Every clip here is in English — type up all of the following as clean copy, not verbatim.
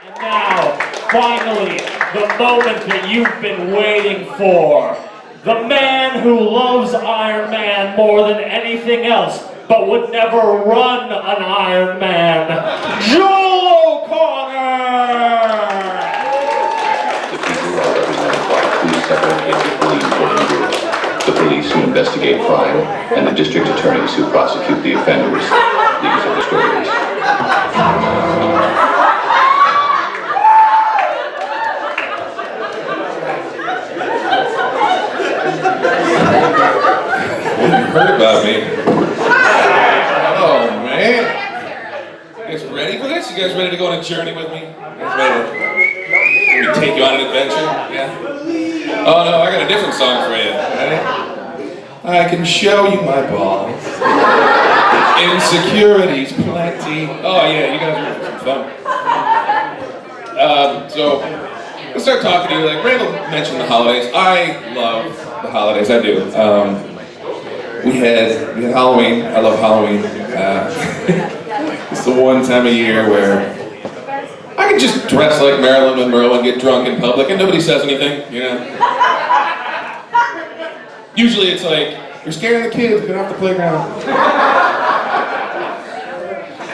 And now, finally, the moment that you've been waiting for. The man who loves Iron Man more than anything else, but would never run an Iron Man, Joel O'Connor! The people are represented by two separate police working groups. The police who investigate crime, and the district attorneys who prosecute the offenders. These are the stories. Heard about me. Oh man. You guys ready for this? You guys ready to go on a journey with me? You guys ready to take you on an adventure? Yeah? Oh no, I got a different song for you. Ready? I can show you my balls. Insecurities plenty. Oh yeah, you guys are having some fun. So let's start talking to you. Like Randall mentioned the holidays. I love the holidays. I do. We had Halloween. I love Halloween. It's the one time a year where I can just dress like Marilyn Monroe and get drunk in public and nobody says anything, you know? Usually it's like, you're scaring the kids, get off the playground.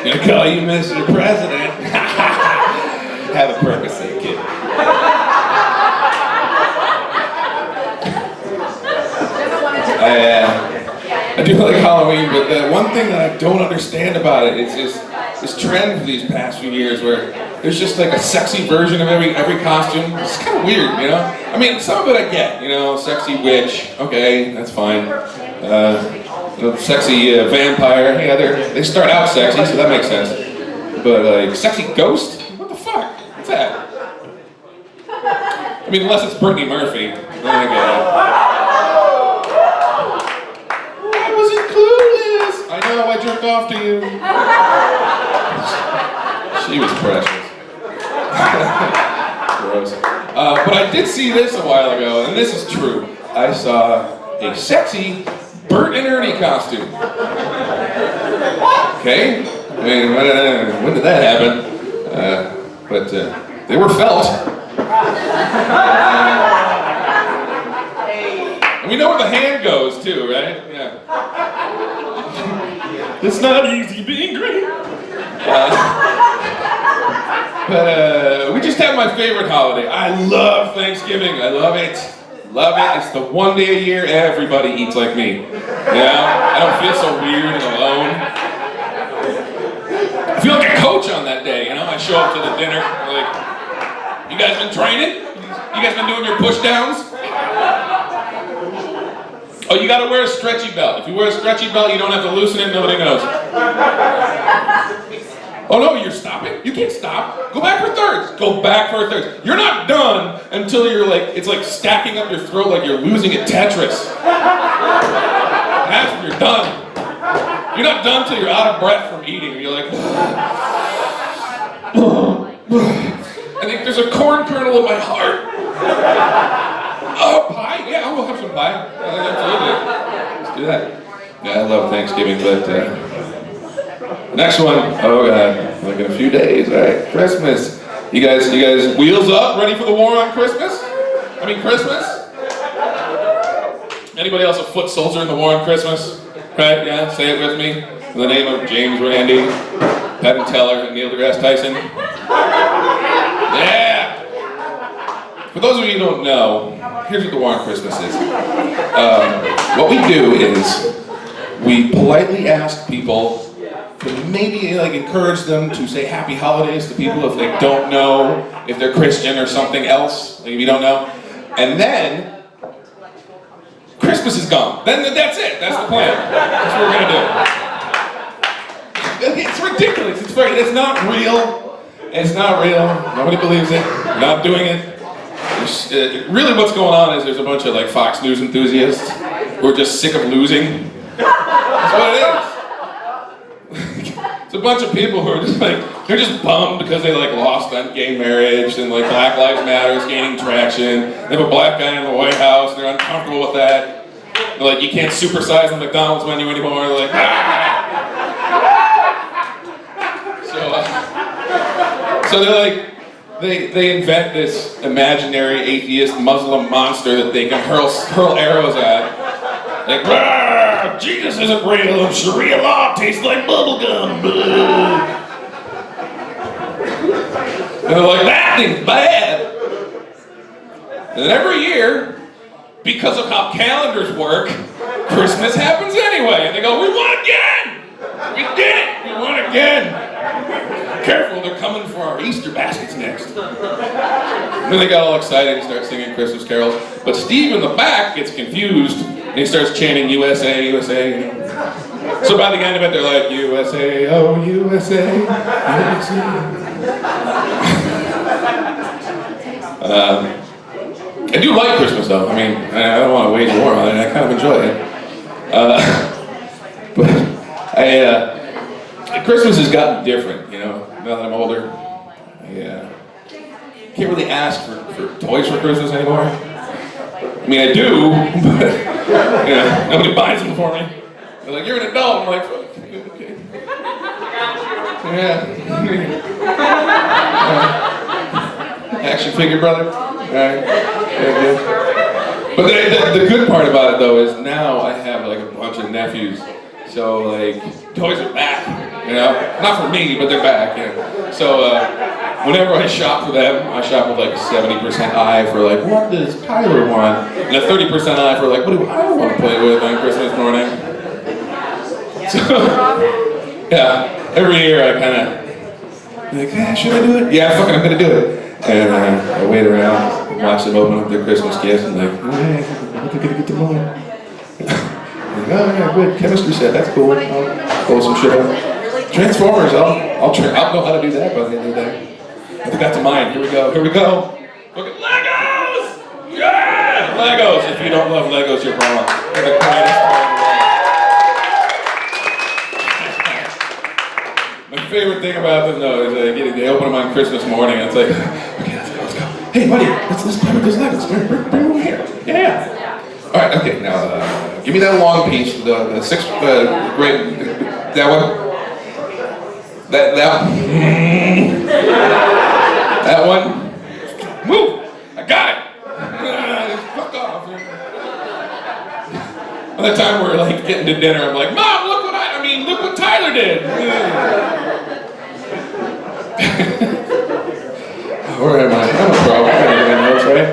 Gonna call you Mr. President. Have a Percocet, kid. I do like Halloween, but the one thing that I don't understand about it is just this trend for these past few years where there's just like a sexy version of every costume. It's kind of weird, you know? I mean, some of it I get, you know, sexy witch, okay, that's fine. You know, sexy vampire, yeah, they start out sexy, so that makes sense. But like, sexy ghost? What the fuck? What's that? I mean, unless it's Brittany Murphy, then I get it. I know, I jerked off to you. She was precious. Gross. But I did see this a while ago, and this is true. I saw a sexy Bert and Ernie costume. Okay? I mean, when did that happen? But they were felt. And we know where the hand goes, too, right? Yeah. It's not easy being great. But we just have my favorite holiday. I love Thanksgiving. I love it. Love it. It's the one day a year everybody eats like me. You know? I don't feel so weird and alone. I feel like a coach on that day, you know? I show up to the dinner, like, you guys been training? You guys been doing your push downs? Oh, you gotta wear a stretchy belt. If you wear a stretchy belt, you don't have to loosen it, nobody knows. Oh no, you're stopping? You can't stop. Go back for thirds. Go back for thirds. You're not done until you're like, it's like stacking up your throat like you're losing at Tetris. That's when you're done. You're not done till you're out of breath from eating. You're like, I think there's a corn kernel in my heart. Oh, pie? Yeah, we'll have some pie. Absolutely. Let's do that. Yeah, I love Thanksgiving, but next one. Oh God, like in a few days, right? Christmas. You guys wheels up, ready for the war on Christmas? I mean Christmas? Anybody else a foot soldier in the war on Christmas? Right? Yeah, say it with me. In the name of James Randi, Penn Teller, and Neil deGrasse Tyson. Yeah! For those of you who don't know, here's what the war on Christmas is. What we do is we politely ask people to maybe like encourage them to say happy holidays to people if they don't know if they're Christian or something else, like if you don't know. And then Christmas is gone. Then that's it. That's the plan. That's what we're gonna do. It's ridiculous. It's not real. It's not real. Nobody believes it. We're not doing it. Really what's going on is there's a bunch of like Fox News enthusiasts who are just sick of losing. That's what it is. It's a bunch of people who are just like, they're just bummed because they like lost on gay marriage and like Black Lives Matter is gaining traction. They have a black guy in the White House and they're uncomfortable with that. They're like, you can't supersize the McDonald's menu anymore. They're like, So they're like, they invent this imaginary atheist Muslim monster that they can hurl arrows at. Like, "Rah, Jesus isn't real, Sharia law tastes like bubblegum." And they're like, "That thing's bad." And then every year, because of how calendars work, Christmas happens anyway. And they go, "We won again! We did it! We won again!" Careful, they're coming for our Easter baskets next. And then they got all excited and start singing Christmas carols. But Steve in the back gets confused and he starts chanting USA, USA. You know? So by the end of it, they're like, USA, oh USA, USA. I do like Christmas though. I mean, I don't want to wage war on it. I kind of enjoy it. But Christmas has gotten different, you know, now that I'm older. I can't really ask for toys for Christmas anymore. I mean, I do, but you know, nobody buys them for me. They're like, "You're an adult." I'm like, "Okay." Yeah. Action figure, brother. Alright. Yeah, good. But the good part about it though is now I have like a bunch of nephews. So like toys are back, you know? Not for me, but they're back, yeah. So whenever I shop for them, I shop with like a 70% eye for like, what does Tyler want? And a 30% eye for like, what do I want to play with on Christmas morning? So yeah, every year I kind of like, should I do it? Yeah, fucking I'm gonna do it. And I wait around and watch them open up their Christmas gifts and like, hey, I'm gonna get to mine. Like, oh yeah, good, chemistry set, that's cool. I'll pull some shit up. Transformers, I'll know how to do that by the end of the day. I got to mine, here we go. Look at Legos! Yeah! Legos, if you don't love Legos, you're wrong. They're the greatest toy in the world. My favorite thing about them though is they open them on Christmas morning and it's like, okay, let's go. Hey buddy, let's play with those Legos. Bring them over here. Yeah. Alright, okay, now give me that long piece, the sixth grade, that one. That one. Move! I got it! Fuck off. By the time we're like getting to dinner, I'm like, Mom, look what Tyler did! Where am I? I'm a pro. I got my notes, right?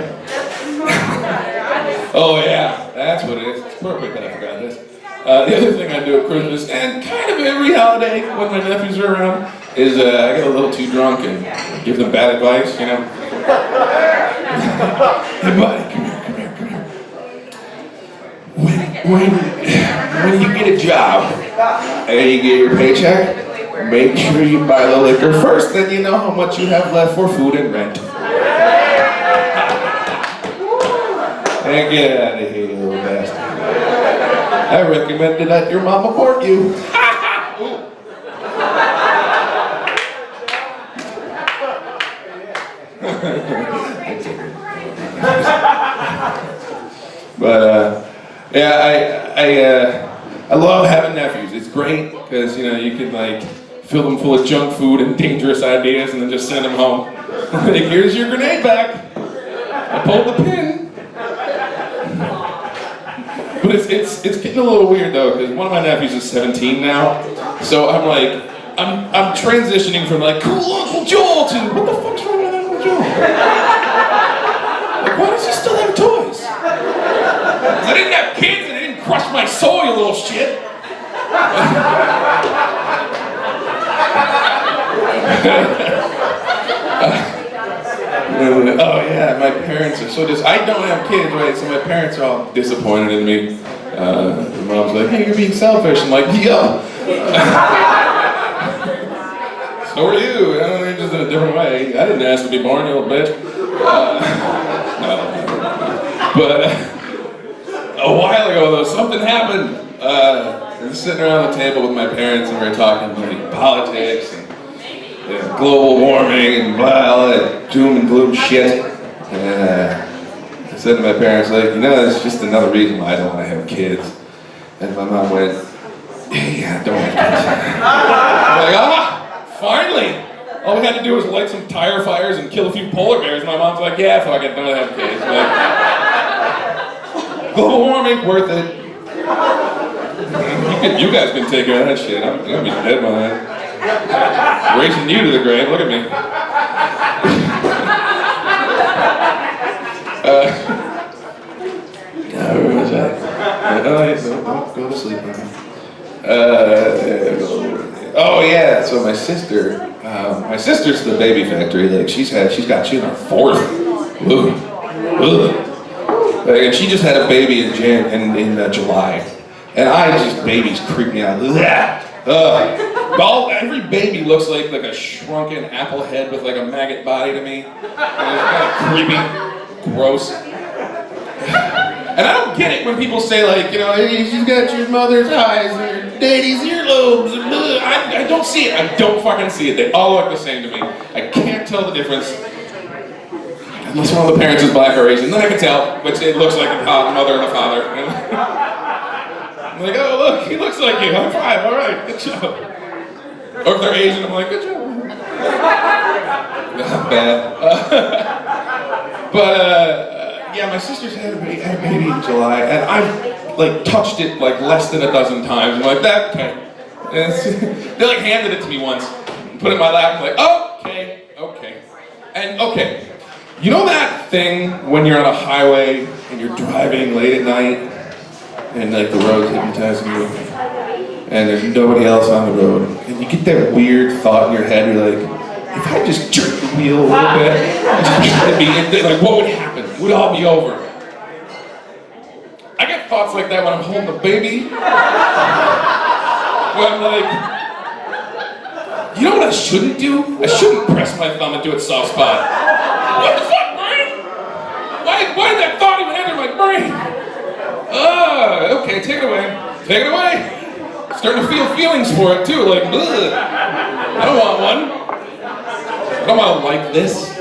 Oh yeah, that's what it is. It's perfect that I forgot this. The other thing I do at Christmas, and kind of every holiday when my nephews are around, is I get a little too drunk and give them bad advice, you know? Hey buddy, come here. When you get a job and you get your paycheck, make sure you buy the liquor first, then you know how much you have left for food and rent. And get out of here, you little bastard. I recommend to let your mom abort you. But I love having nephews. It's great because you know you can like fill them full of junk food and dangerous ideas, and then just send them home. Like, here's your grenade back. I pulled the pin. But it's getting a little weird though, because one of my nephews is 17 now, so I'm like, I'm transitioning from like cool Uncle Joel to what the fuck's wrong with Uncle Joel? Like, why does he still have toys? 'Cause I didn't have kids and they didn't crush my soul, you little shit. Oh yeah, my parents are so I don't have kids, right? So my parents are all disappointed in me. Mom's like, hey, you're being selfish. I'm like, yo. So are you. Just in a different way. I didn't ask to be born, you little bitch. But a while ago, though, something happened. I was sitting around the table with my parents and we were talking like politics and global warming and blah, all that doom and gloom shit. And I said to my parents, like, you know, that's just another reason why I don't want to have kids. And my mom went, yeah, don't have kids. I'm like, finally! All we had to do was light some tire fires and kill a few polar bears. And my mom's like, yeah, fuck it, don't have kids. Like, global warming, worth it. You guys can take care of that shit. I'm gonna be dead by then. Racing you to the grave, look at me. Where was I? Don't go to sleep. Oh yeah, so my sister's the baby factory. Like she's in her fourth. And she just had a baby in July, and babies creep me out. Every baby looks like a shrunken apple head with like a maggot body to me. And it's kind of creepy, gross. And I don't get it when people say like, hey, she's got your mother's eyes and your daddy's earlobes. I don't see it. I don't fucking see it. They all look the same to me. I can't tell the difference. Unless one of the parents is black or Asian, then I can tell which it looks like the mother and the father. I'm like, oh look, he looks like you. High five. All right, good job. Or if they're Asian, I'm like, good job. Not bad. Yeah, my sister's had a baby in July, and I've like touched it like less than a dozen times. I'm like, that okay. They like handed it to me once, and put it in my lap. I'm like, okay. And okay, you know that thing when you're on a highway and you're driving late at night, and like the road's hypnotizing you, and there's nobody else on the road, and you get that weird thought in your head. You're like, if I just jerk the wheel a little bit, like what would happen? It would all be over. I get thoughts like that when I'm holding a baby. When I'm like, you know what I shouldn't do? I shouldn't press my thumb into its soft spot. What the fuck, brain? Why did that thought even enter my brain? Okay, take it away. Take it away. Starting to feel feelings for it too, like, ugh. I don't want one. I don't want to like this.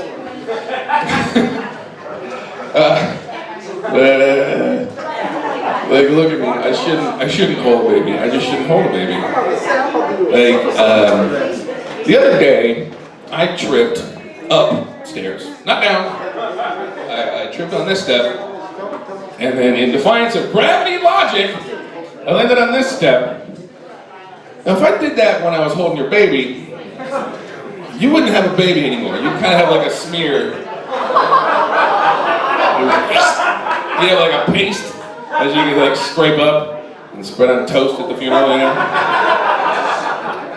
Like, look at me. I shouldn't hold a baby. I just shouldn't hold a baby. Like, the other day, I tripped upstairs, not down. I tripped on this step, and then in defiance of gravity logic, I landed on this step. Now, if I did that when I was holding your baby, you wouldn't have a baby anymore. You'd kind of have like a smear. You have like a paste that you can like scrape up and spread on toast at the funeral.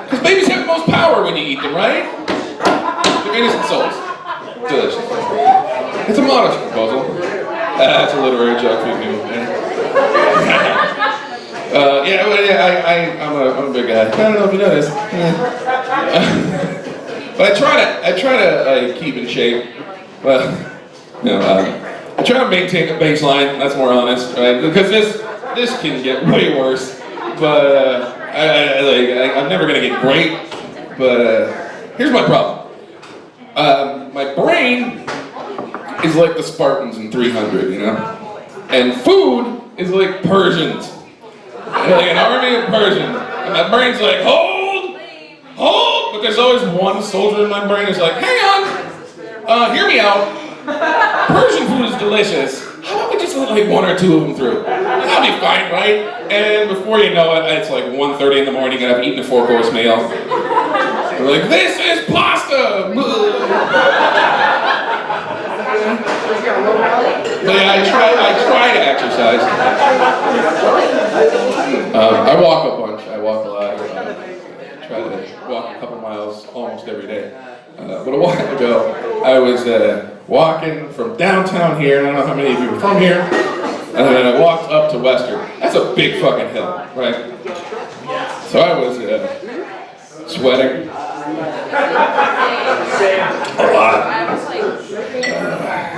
Because babies have the most power when you eat them, right? They're innocent souls. Delicious. It's a modest proposal. That's a literary joke for you. I'm a big guy. I don't know if you know this. But I try to keep in shape. Well, I try to maintain a baseline. That's more honest, right? Because this can get way worse. But I'm never gonna get great. But here's my problem. My brain is like the Spartans in 300, and food is like Persians, like an army of Persians. And my brain's like, hold, but there's always one soldier in my brain who's like, hang on, hear me out. Persian food is delicious. How about we just let like one or two of them through? That'll be fine, right? And before you know it, it's like 1:30 in the morning and I've eaten a 4-course meal. We're like, this is pasta! But yeah, I try to exercise. I walk a bunch. I walk a lot. I try to walk a couple miles almost every day. But a while ago, I was walking from downtown here. I don't know how many of you are from here. And then I walked up to Western. That's a big fucking hill, right? So I was sweating a lot,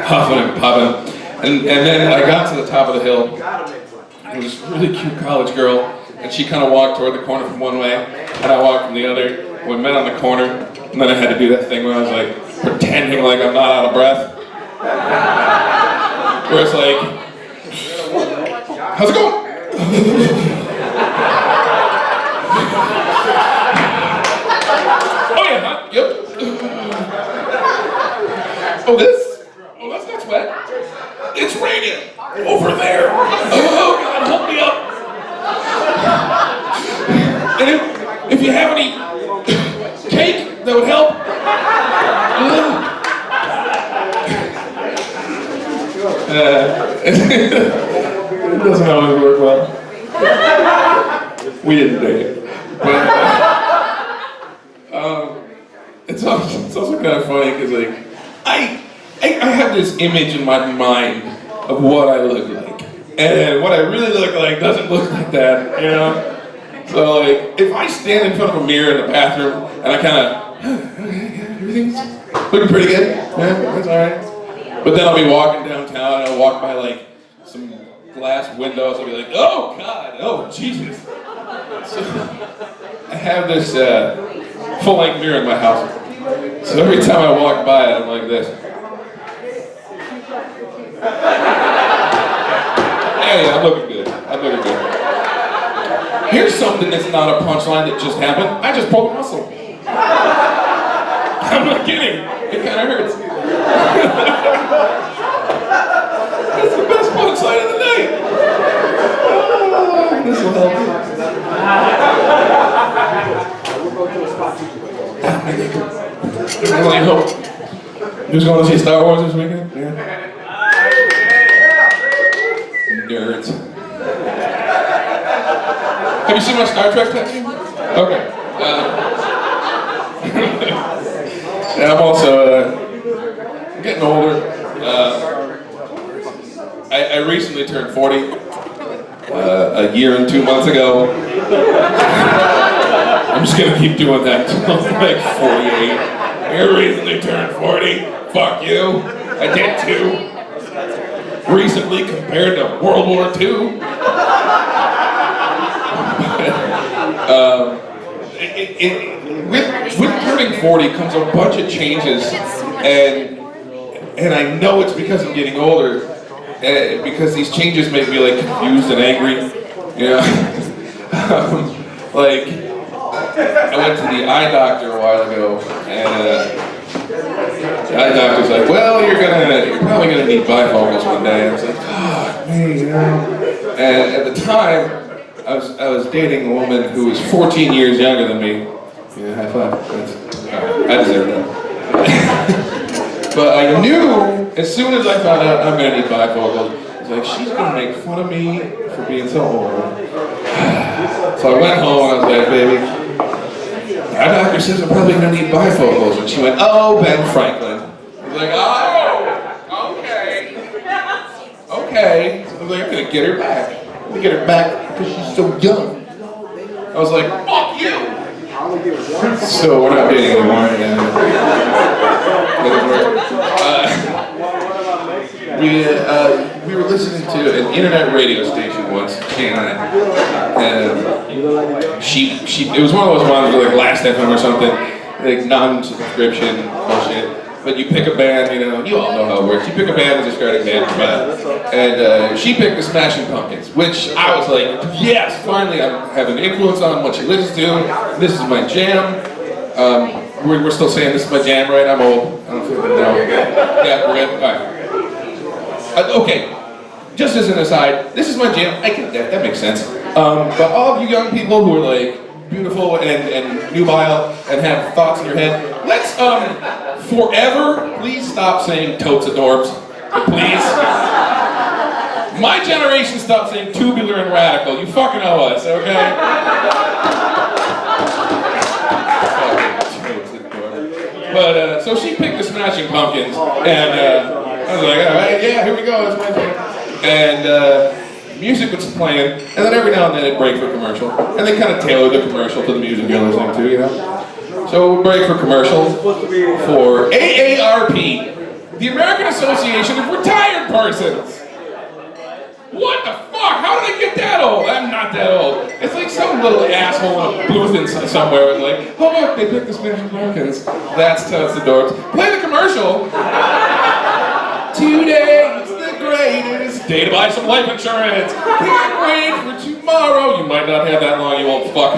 huffing and puffing. And then I got to the top of the hill. There was this really cute college girl, and she kind of walked toward the corner from one way, and I walked from the other. We met on the corner, and then I had to do that thing where I was like pretending like I'm not out of breath. Where it's like, how's it going? Oh yeah, yep. Oh, this? Oh, that's not sweat. It's raining. Over there. Oh, God, hold me up. And if you have any cake, that would help. It doesn't always work well. We didn't date. But, it's also kind of funny because like I have this image in my mind of what I look like, and what I really look like doesn't look like that, you know. So like if I stand in front of a mirror in the bathroom and I kind of everything's looking pretty good, yeah, that's all right. But then I'll be walking downtown and I'll walk by like some glass windows. I'll be like, oh God, oh Jesus. So I have this full-length mirror in my house. So every time I walk by it, I'm like this. Hey, I'm looking good. I'm looking good. Here's something that's not a punchline that just happened. I just pulled a muscle. I'm not kidding. It kind of hurts. That's the best punchline of the night. Oh, this will help. I really hope. Who's going to see Star Wars this weekend? Yeah. Nerds. Have you seen my Star Trek tattoo? Okay. Yeah, I'm also getting older. I recently turned 40. A year and 2 months ago. I'm just gonna keep doing that till I'm like 48. I recently turned 40. Fuck you. I did too. Recently compared to World War II. With turning 40 comes a bunch of changes, and I know it's because I'm getting older, because these changes make me like confused and angry. You know, like I went to the eye doctor a while ago, and the eye doctor's like, "Well, you're probably gonna need bifocals one day." And I was like, "Oh, me, you know." And at the time, I was dating a woman who was 14 years younger than me. Yeah, high five. I deserve that. But I knew as soon as I found out I'm gonna need bifocals, I was like, she's gonna make fun of me for being so old. So I went home and I was like, baby, our doctor says I'm probably gonna need bifocals. And she went, oh, Ben Franklin. I was like, oh, okay. Okay. So I was like, I'm gonna get her back. I'm gonna get her back because she's so young. I was like, fuck you. So we're not dating anymore. We were listening to an internet radio station once, she and I, and it was one of those ones with like Last FM or something, like non-subscription bullshit. But you pick a band, you know, you all know how it works. You pick a band that's a starting band, and she picked the Smashing Pumpkins, which I was like, yes, finally I have an influence on what she listens to. This is my jam. We're still saying this is my jam, right? I'm old. I don't feel good now. Yeah, we're good. All right. Okay, just as an aside, this is my jam. I get that. That makes sense. But all of you young people who are like beautiful and nubile and have thoughts in your head, let's forever please stop saying totes adorbs. Please. My generation stopped saying tubular and radical. You fucking owe us, okay? But so she picked the Smashing Pumpkins, and I was like, all right, yeah, here we go. That's my jam. And music was playing, and then every now and then it'd break for commercial, and they kind of tailored the commercial to the music you're listening to, you know. So we'd break for commercial for AARP, the American Association of Retired Persons. What the fuck? How did I get that old? I'm not that old. It's like some little asshole in a booth somewhere was like, oh look, they picked the Smashing Pumpkins. That's totes adorbs. Play the commercial. Today is the greatest day to buy some life insurance. Can't wait for tomorrow. You might not have that long, you won't fuck.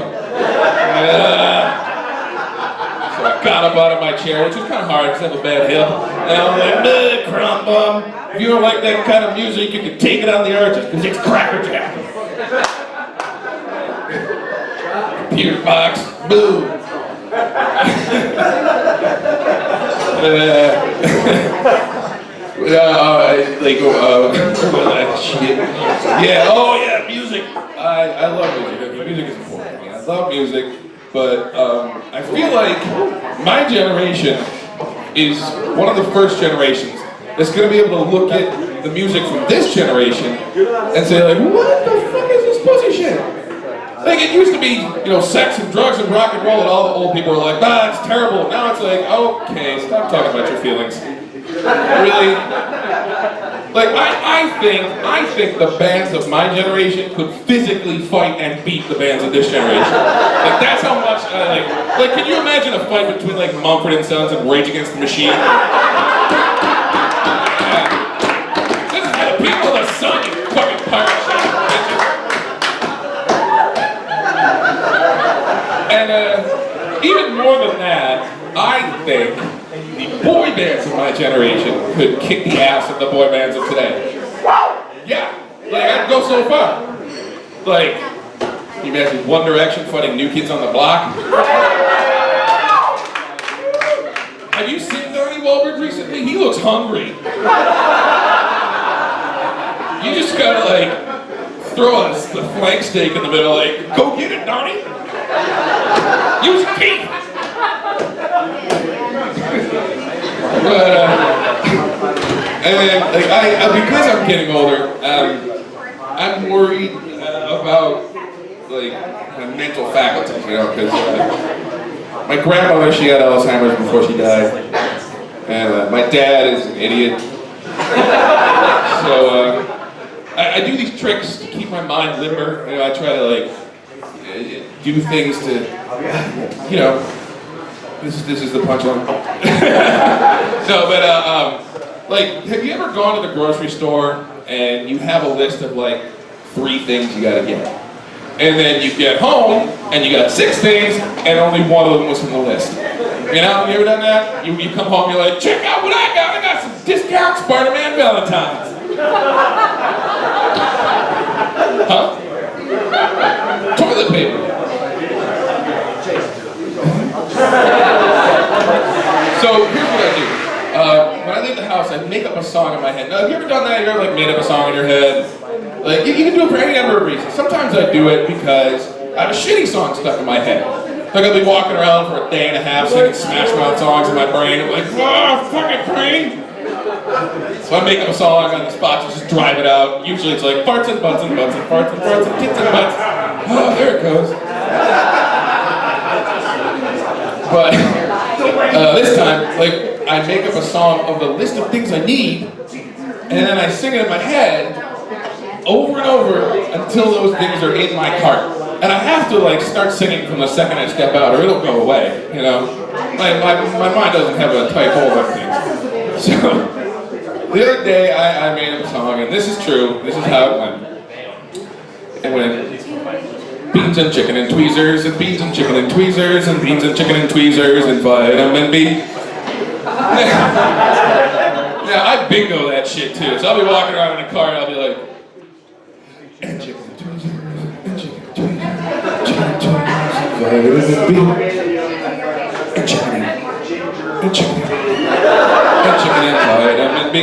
So So I got up out of my chair, which was kind of hard because I have a bad hip. And I was like, crumb bum. If you don't like that kind of music, you can take it on the arches because it's Cracker Jack. Computer box, boom. Shit. Yeah, oh yeah, music. I love music. Music is important to me. I love music, but I feel like my generation is one of the first generations that's going to be able to look at the music from this generation and say like, what the fuck is this pussy shit? Like it used to be, sex and drugs and rock and roll, and all the old people were like, it's terrible. Now it's like, okay, stop talking about your feelings. Really? Like I think the bands of my generation could physically fight and beat the bands of this generation. Like that's how much I like. Can you imagine a fight between like Mumford & Sons and Rage Against the Machine? Yeah. This is the people of the sun, you fucking pirate shit. And even more than that, I think the boy bands of my generation could kick the ass of the boy bands of today. Yeah, like I'd go so far. Like, can you imagine One Direction fighting New Kids on the Block? Have you seen Donnie Wahlberg recently? He looks hungry. You just gotta like throw the flank steak in the middle, like, go get it, Donnie. Use teeth. And like because I'm getting older, I'm worried about like my mental faculties, because my grandmother, she had Alzheimer's before she died, and my dad is an idiot. So I do these tricks to keep my mind limber. I try to like do things to, This is the punchline. No, but like, have you ever gone to the grocery store and you have a list of like 3 things you gotta get, and then you get home and you got 6 things and only one of them was from the list? You ever done that? You come home, you're like, check out what I got. I got some discount Spider-Man Valentines. Huh? Toilet paper. So here's what I do. When I leave the house, I make up a song in my head. Now, have you ever done that? You ever like made up a song in your head? Like you can do it for any number of reasons. Sometimes I do it because I have a shitty song stuck in my head. Like I'll be walking around for a day and a half singing Smash Mouth songs in my brain. I'm like, fucking brain. So I make up a song on the spot to just drive it out. Usually it's like farts and butts and butts and farts and farts and tits and butts. Oh, there it goes. But this time, like, I make up a song of the list of things I need, and then I sing it in my head over and over until those things are in my cart. And I have to like start singing from the second I step out, or it'll go away. My mind doesn't have a tight hold on things. So the other day, I made up a song, and this is true. This is how it went. It went. Beans and chicken and tweezers, and beans and chicken and tweezers, and beans and chicken and tweezers, and vitamin B. Yeah, I bingo that shit too. So I'll be walking around in a car and I'll be like, and chicken and tweezers, and chicken and tweezers, chicken and tweezers, vitamin B, and chicken and chicken and vitamin B.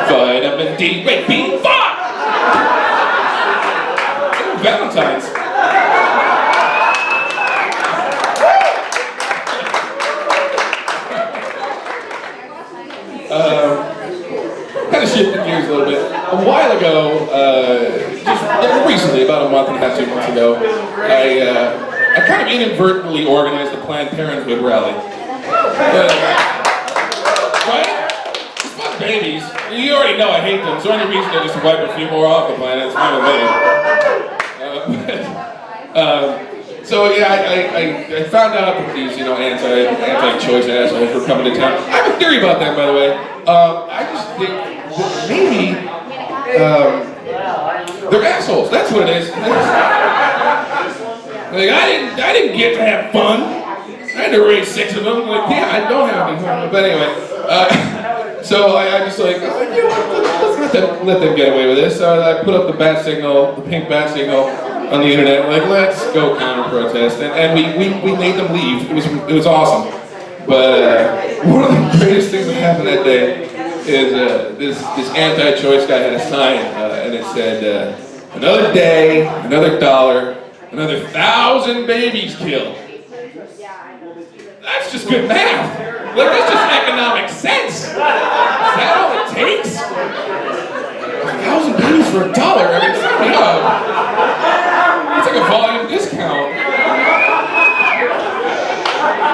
Vitamin D, wait, B, fuck! Ooh, Valentine's. Kind of shifting gears a little bit. A while ago, just recently, about a month and a half, 2 months ago, I kind of inadvertently organized a Planned Parenthood rally. Right? Babies. You already know I hate them, so any reason to just wipe a few more off the planet is fine with me. So yeah, I found out that these anti-choice assholes were coming to town. I have a theory about that, by the way. I just think that maybe They're assholes. That's what it is. Like I didn't get to have fun. I had to raise 6 of them. Like, yeah, I don't have any fun. But anyway, so I just like, oh, you know what, let them get away with this. So I put up the bat signal, the pink bat signal on the internet. Like, let's go counter protest, and we made them leave. It was awesome. But one of the greatest things that happened that day is this anti-choice guy had a sign, and it said, another day, another dollar, another 1,000 babies killed. That's just good math. Like, that's just economic sense. Is that all it takes? 1,000 babies for $1. I mean, sign me up. It's like a volume discount.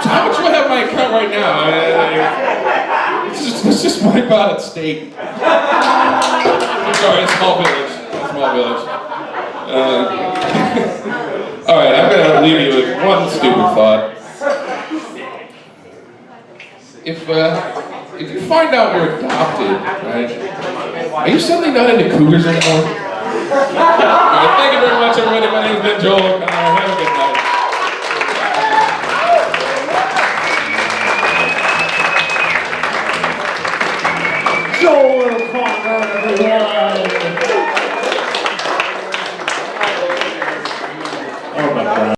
So how much do I have in my account right now? Let's just wipe out at stake. Sorry, a small village. All right, I'm gonna leave you with one stupid thought. If you find out you're adopted, right? Are you suddenly not into cougars anymore? All right, thank you very much, everybody. My name is Ben Joel.